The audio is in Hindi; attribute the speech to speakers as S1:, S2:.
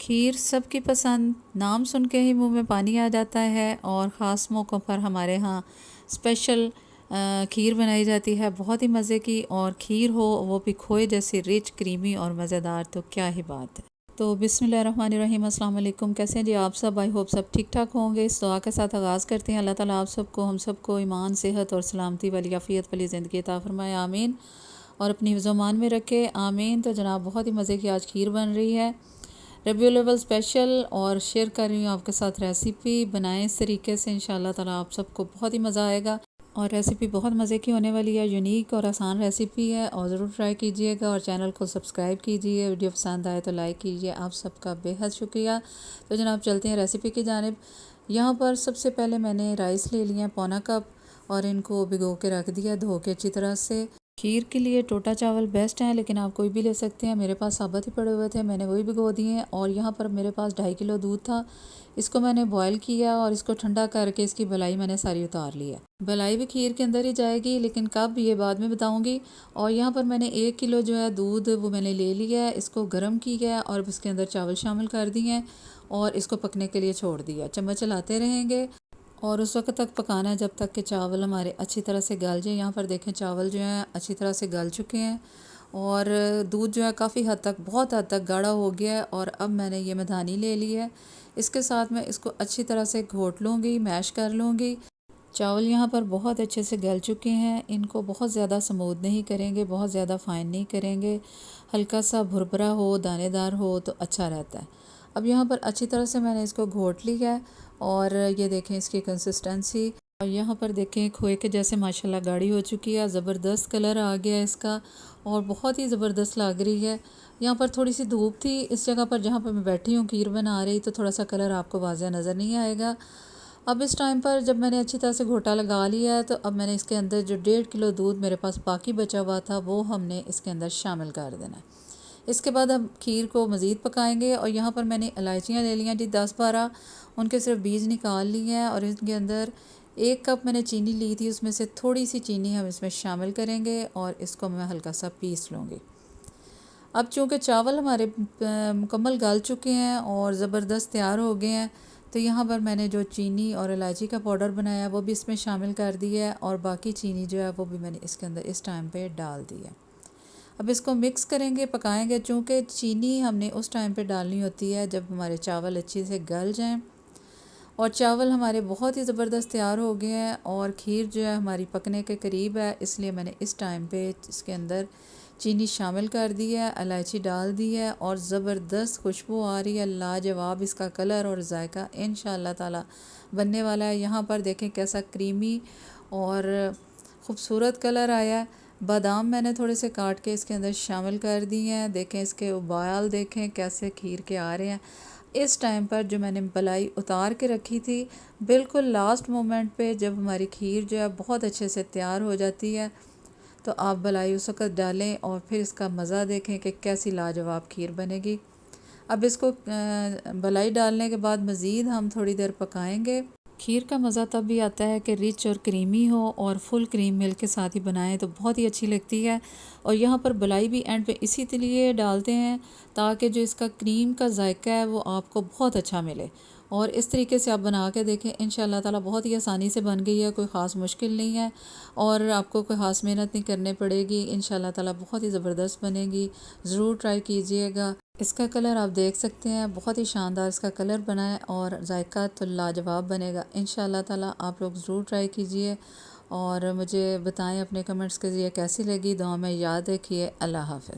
S1: खीर सबकी पसंद, नाम सुन के ही मुंह में पानी आ जाता है। और ख़ास मौक़ों पर हमारे यहाँ स्पेशल खीर बनाई जाती है, बहुत ही मज़े की। और खीर हो वो भी खोए जैसी रिच, क्रीमी और मज़ेदार, तो क्या ही बात है। तो बिस्मिल्लाहिर्रहमानिर्रहीम, अस्सलाम वालेकुम। कैसे हैं जी आप सब? आई होप सब ठीक ठाक होंगे। इस दुआ के साथ आगाज़ करते हैं। अल्लाह ताला आप सबको, हम सबको ईमान, सेहत और सलामती वाली, आफ़ियत वाली ज़िंदगी अता फ़रमाए, आमीन। और अपनी ज़ुबान में रखे, आमीन। तो जनाब बहुत ही मज़े की आज खीर बन रही है, रबीउल अव्वल स्पेशल। और शेयर कर रही हूँ आपके साथ रेसिपी। बनाएं इस तरीके से, इंशाल्लाह ताला आप सबको बहुत ही मज़ा आएगा। और रेसिपी बहुत मज़े की होने वाली है, यूनिक और आसान रेसिपी है। और ज़रूर ट्राई कीजिएगा और चैनल को सब्सक्राइब कीजिए। वीडियो पसंद आए तो लाइक कीजिए। आप सबका बेहद शुक्रिया। तो जनाब चलते हैं रेसिपी की जानिब। यहाँ पर सबसे पहले मैंने राइस ले लिया 1/4 कप और इनको भिगो के रख दिया, धो के अच्छी तरह से। खीर के लिए टोटा चावल बेस्ट हैं, लेकिन आप कोई भी ले सकते हैं। मेरे पास साबुत ही पड़े हुए थे, मैंने वही भिगो दिए हैं। और यहाँ पर मेरे पास 2.5 किलो दूध था, इसको मैंने बॉयल किया और इसको ठंडा करके इसकी बलाई मैंने सारी उतार ली है। बलाई भी खीर के अंदर ही जाएगी, लेकिन कब ये बाद में बताऊंगी। और यहाँ पर मैंने 1 किलो जो है दूध वो मैंने ले लिया है, इसको गर्म किया है और इसके अंदर चावल शामिल कर दिए हैं और इसको पकने के लिए छोड़ दिया। चम्मच चलाते रहेंगे और उस वक्त तक पकाना है जब तक कि चावल हमारे अच्छी तरह से गल जाए। यहाँ पर देखें चावल जो हैं अच्छी तरह से गल चुके हैं और दूध जो है काफ़ी हद तक, बहुत हद तक गाढ़ा हो गया है। और अब मैंने ये मधानी ले ली है, इसके साथ मैं इसको अच्छी तरह से घोट लूँगी, मैश कर लूँगी। चावल यहाँ पर बहुत अच्छे से गल चुके हैं, इनको बहुत ज़्यादा स्मूथ नहीं करेंगे, बहुत ज़्यादा फ़ाइन नहीं करेंगे, हल्का सा भुरभुरा हो, दानेदार हो तो अच्छा रहता है। अब यहाँ पर अच्छी तरह से मैंने इसको घोट लिया है और ये देखें इसकी कंसिस्टेंसी। और यहाँ पर देखें खोए के जैसे माशाल्लाह गाढ़ी हो चुकी है, ज़बरदस्त कलर आ गया है इसका और बहुत ही ज़बरदस्त लग रही है। यहाँ पर थोड़ी सी धूप थी इस जगह पर जहाँ पर मैं बैठी हूँ खीर बना रही, तो थोड़ा सा कलर आपको वाज़ेह नज़र नहीं आएगा। अब इस टाइम पर जब मैंने अच्छी तरह से घोटा लगा लिया है, तो अब मैंने इसके अंदर जो 1.5 किलो दूध मेरे पास बाकी बचा हुआ था वो हमने इसके अंदर शामिल कर देना है। इसके बाद हम खीर को मज़ीद पकाएंगे। और यहाँ पर मैंने इलायचियाँ ले ली हैं जी 10-12, उनके सिर्फ बीज निकाल लिए हैं। और इसके अंदर 1 कप मैंने चीनी ली थी, उसमें से थोड़ी सी चीनी हम इसमें शामिल करेंगे और इसको मैं हल्का सा पीस लूँगी। अब चूँकि चावल हमारे मुकम्मल गल चुके हैं और ज़बरदस्त तैयार हो गए हैं, तो यहाँ पर मैंने जो चीनी और इलायची का पाउडर बनाया वो भी इसमें शामिल कर दिया है और बाकी चीनी जो है वो भी मैंने इसके अंदर इस टाइम पे डाल दी है। अब इसको मिक्स करेंगे, पकाएंगे, चूँकि चीनी हमने उस टाइम पे डालनी होती है जब हमारे चावल अच्छे से गल जाएं। और चावल हमारे बहुत ही ज़बरदस्त तैयार हो गए हैं और खीर जो है हमारी पकने के करीब है, इसलिए मैंने इस टाइम पे इसके अंदर चीनी शामिल कर दी है, इलायची डाल दी है और ज़बरदस्त खुशबू आ रही है, लाजवाब इसका कलर और जायका इंशाअल्लाह ताला बनने वाला है। यहाँ पर देखें कैसा क्रीमी और ख़ूबसूरत कलर आया है। बादाम मैंने थोड़े से काट के इसके अंदर शामिल कर दिए हैं। देखें इसके उबाल, देखें कैसे खीर के आ रहे हैं। इस टाइम पर जो मैंने बलाई उतार के रखी थी, बिल्कुल लास्ट मोमेंट पे जब हमारी खीर जो है बहुत अच्छे से तैयार हो जाती है, तो आप बलाई उस वक़्त डालें और फिर इसका मज़ा देखें कि कैसी लाजवाब खीर बनेगी। अब इसको बलाई डालने के बाद मज़ीद हम थोड़ी देर पकाएंगे। खीर का मज़ा तब भी आता है कि रिच और क्रीमी हो और फुल क्रीम मिल्क के साथ ही बनाएं तो बहुत ही अच्छी लगती है। और यहाँ पर बलाई भी एंड पे इसी लिए डालते हैं ताकि जो इसका क्रीम का जायका है वो आपको बहुत अच्छा मिले। और इस तरीके से आप बना के देखें, इंशाल्लाह ताला बहुत ही आसानी से बन गई है, कोई ख़ास मुश्किल नहीं है और आपको कोई ख़ास मेहनत नहीं करनी पड़ेगी। इंशाल्लाह ताला बहुत ही ज़बरदस्त बनेगी, ज़रूर ट्राई कीजिएगा। इसका कलर आप देख सकते हैं, बहुत ही शानदार इसका कलर बना है और जायका तो लाजवाब बनेगा। इंशाल्लाह ताला आप लोग ज़रूर ट्राई कीजिए और मुझे बताएं अपने कमेंट्स के ज़रिए कैसी लगी। दुआ में याद रखिए। अल्लाह हाफ़िज़।